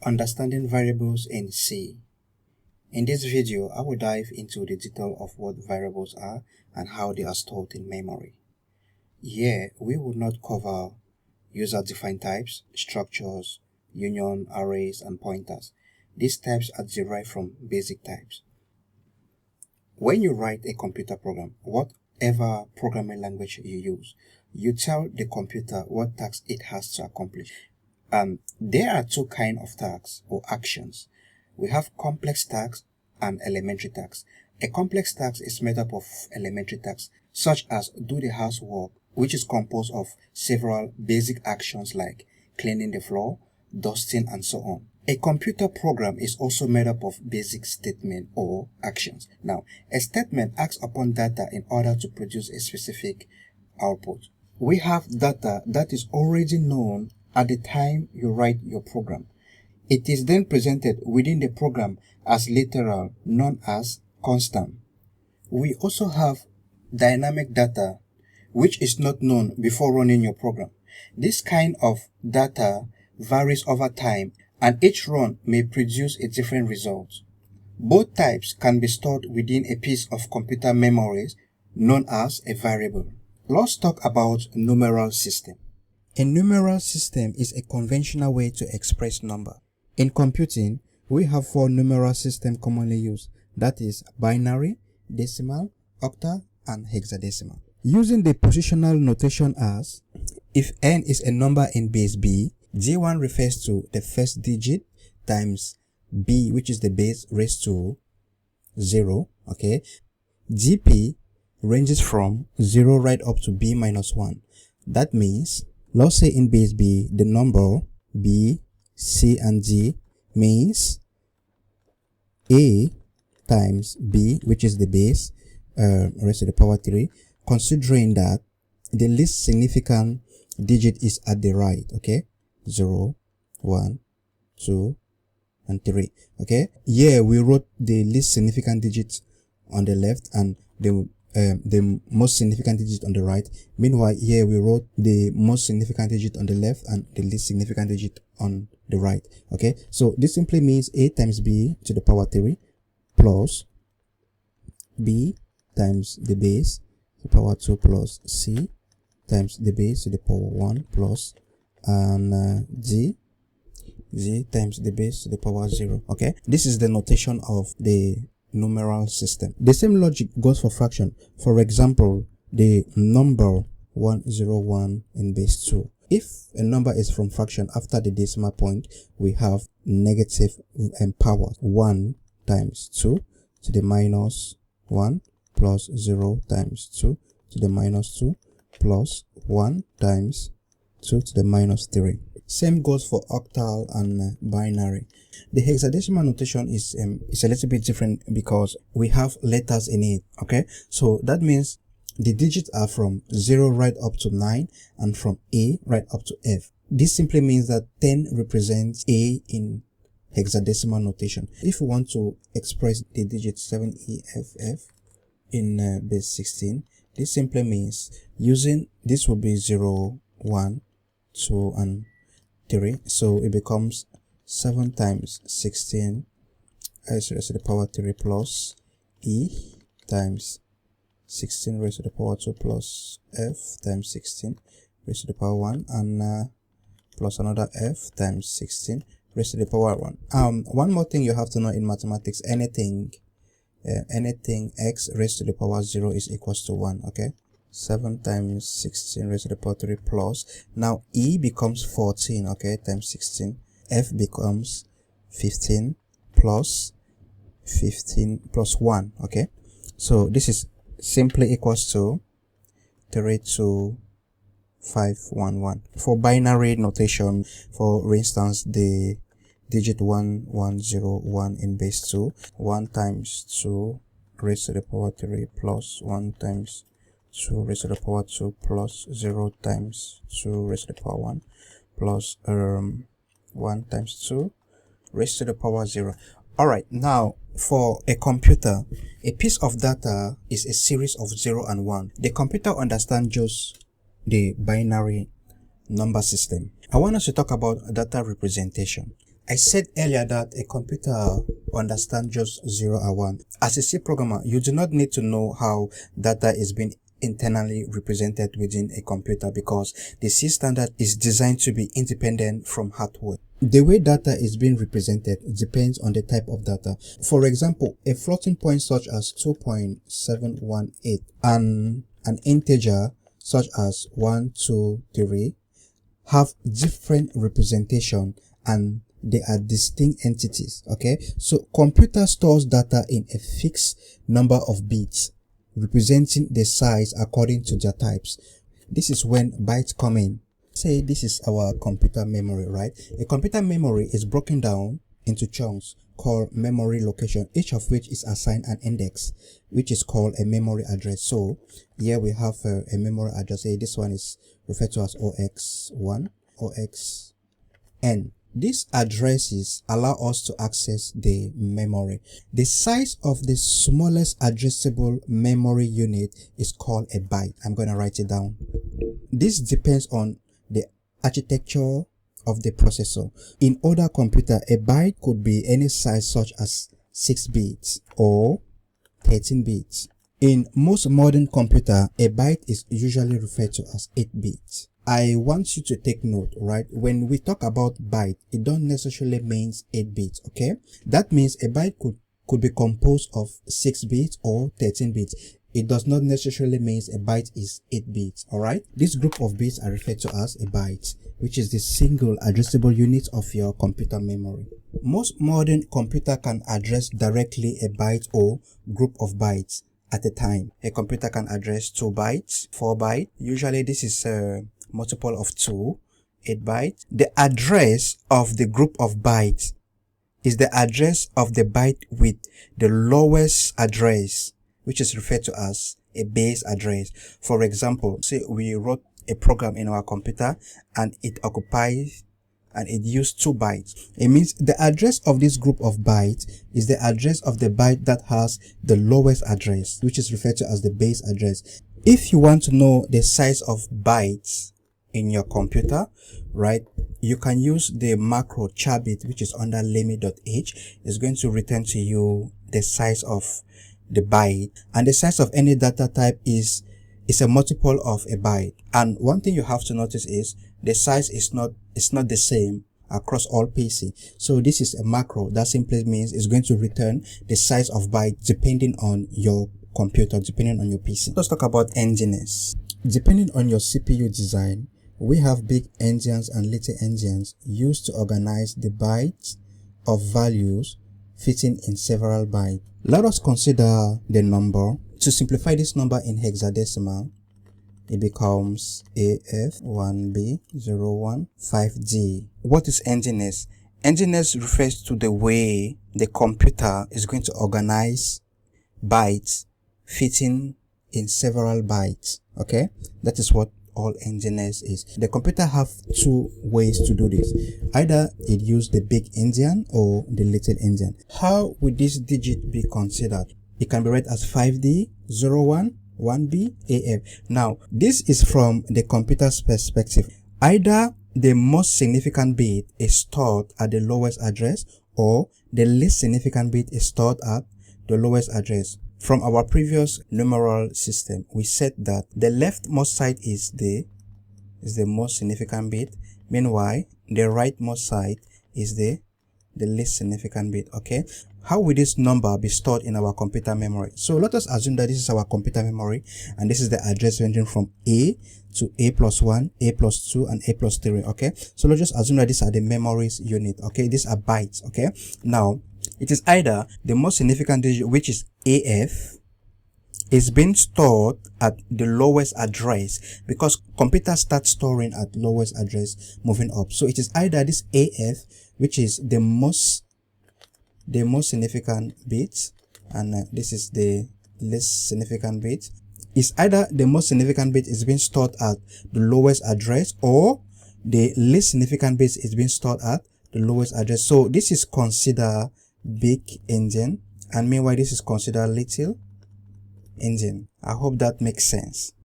Understanding variables in C. In this video, I will dive into the detail of what variables are and how they are stored in memory. Here, we will not cover user-defined types, structures, union, arrays, and pointers. These types are derived from basic types. When you write a computer program, whatever programming language you use, you tell the computer what task it has to accomplish. There are two kinds of tasks or actions. We have complex tasks and elementary tasks. A complex task is made up of elementary tasks, such as do the housework, which is composed of several basic actions like cleaning the floor, dusting, and so on. A computer program is also made up of basic statements or actions. Now, a statement acts upon data in order to produce a specific output. We have data that is already known at the time you write your program. It is then presented within the program as literal, known as constant. We also have dynamic data, which is not known before running your program. This kind of data varies over time, and each run may produce a different result. Both types can be stored within a piece of computer memory known as a variable. Let's talk about numeral system. A numeral system is a conventional way to express number. In computing, we have four numeral systems commonly used, that is binary, decimal, octal, and hexadecimal. Using the positional notation as, if n is a number in base b, g1 refers to the first digit times b, which is the base, raised to 0, okay? gp ranges from 0 right up to b minus 1. That means, let's say in base b, the number b, c, and g means a times b, which is the base, raised to the power 3, considering that the least significant digit is at the right, okay? 0, 1, 2, and 3, okay? Here we wrote the least significant digit on the left and the most significant digit on the right. Meanwhile, here we wrote the most significant digit on the left and the least significant digit on the right, okay? So this simply means a times b to the power 3 plus b times the base to the power 2 plus c times the base to the power 1 plus and g times the base to the power 0, okay? This is the notation of the numeral system. The same logic goes for fraction. For example, the number 101 in base 2. If a number is from fraction after the decimal point, we have negative power 1 times 2 to the minus 1 plus 0 times 2 to the minus 2 plus 1 times 2 to the minus 3. Same goes for octal and binary. The hexadecimal notation is a little bit different because we have letters in it, okay? So that means the digits are from 0 right up to 9 and from A right up to F. This simply means that 10 represents A in hexadecimal notation. If we want to express the digit 7EFF in base 16, this simply means using this will be 0, 1, 2, and 3. So it becomes 7 times 16 raised to the power 3 plus E times 16 raised to the power 2 plus F times 16 raised to the power 1 and plus another F times 16 raised to the power 1. One more thing you have to know in mathematics, anything x raised to the power 0 is equals to 1, okay? 7 times 16 raised to the power 3 plus, now E becomes 14, okay, times 16. F becomes 15 plus 15 plus 1, okay? So this is simply equals to 32511. For binary notation, for instance, the digit 1101 in base 2, 1 times 2 raised to the power 3 plus 1 times 2 raised to the power 2 plus 0 times 2 raised to the power 1 plus 1 times 2 raised to the power 0. Alright, now for a computer, a piece of data is a series of 0 and 1. The computer understands just the binary number system. I want us to talk about data representation. I said earlier that a computer understands just 0 and 1. As a C programmer, you do not need to know how data is being internally represented within a computer because the C standard is designed to be independent from hardware. The way data is being represented depends on the type of data. For example, a floating point such as 2.718 and an integer such as 1, 2, 3 have different representation and they are distinct entities. Okay, so computer stores data in a fixed number of bits representing the size according to their types. This is when bytes come in. Say this is our computer memory, right? A computer memory is broken down into chunks called memory location, each of which is assigned an index, which is called a memory address. So here we have a memory address. Say this one is referred to as OX1, OXN. These addresses allow us to access the memory. The size of the smallest addressable memory unit is called a byte. I'm going to write it down. This depends on the architecture of the processor. In older computer, a byte could be any size such as 6 bits or 13 bits. In most modern computer, a byte is usually referred to as 8 bits. I want you to take note, right? When we talk about byte, it don't necessarily means 8 bits, okay? That means a byte could be composed of 6 bits or 13 bits. It does not necessarily mean a byte is 8 bits, alright? This group of bits are referred to as a byte, which is the single addressable unit of your computer memory. Most modern computer can address directly a byte or group of bytes at a time. A computer can address 2 bytes, 4 bytes. Usually this is a multiple of 2, 8 bytes. The address of the group of bytes is the address of the byte with the lowest address, which is referred to as a base address. For example, say we wrote a program in our computer and it occupies and it used 2 bytes. It means the address of this group of bytes is the address of the byte that has the lowest address, which is referred to as the base address. If you want to know the size of bytes in your computer, right, you can use the macro charbit, which is under limit.h. It's going to return to you the size of the byte, and the size of any data type is a multiple of a byte. And one thing you have to notice is the size is not the same across all PC. So this is a macro that simply means it's going to return the size of byte depending on your computer, depending on your PC. Let's talk about endianness. Depending on your CPU design, we have big endians and little endians used to organize the bytes of values fitting in several bytes. Let us consider the number. To simplify this number in hexadecimal, it becomes AF1B015D. What is endianness? Endianness refers to the way the computer is going to organize bytes fitting in several bytes. Okay, that is what all endianness is. The computer have 2 ways to do this. Either it use the big endian or the little endian. How would this digit be considered? It can be read as 5D, 01, 1B, AF. Now, this is from the computer's perspective. Either the most significant bit is stored at the lowest address or the least significant bit is stored at the lowest address. From our previous numeral system, we said that the leftmost side is the most significant bit. Meanwhile, the rightmost side is the least significant bit. Okay, how will this number be stored in our computer memory? So let us assume that this is our computer memory and this is the address ranging from A to A+1, A+2 and A+3. Okay, so let's just assume that these are the memories unit. Okay, these are bytes. Okay, now it is either the most significant digit, which is AF, is being stored at the lowest address, because computers start storing at lowest address moving up. So it is either this AF, which is the most significant bit, and this is the least significant bit. It's either the most significant bit is being stored at the lowest address or the least significant bit is being stored at the lowest address. So this is considered big endian, and meanwhile this is considered little endian. I hope that makes sense.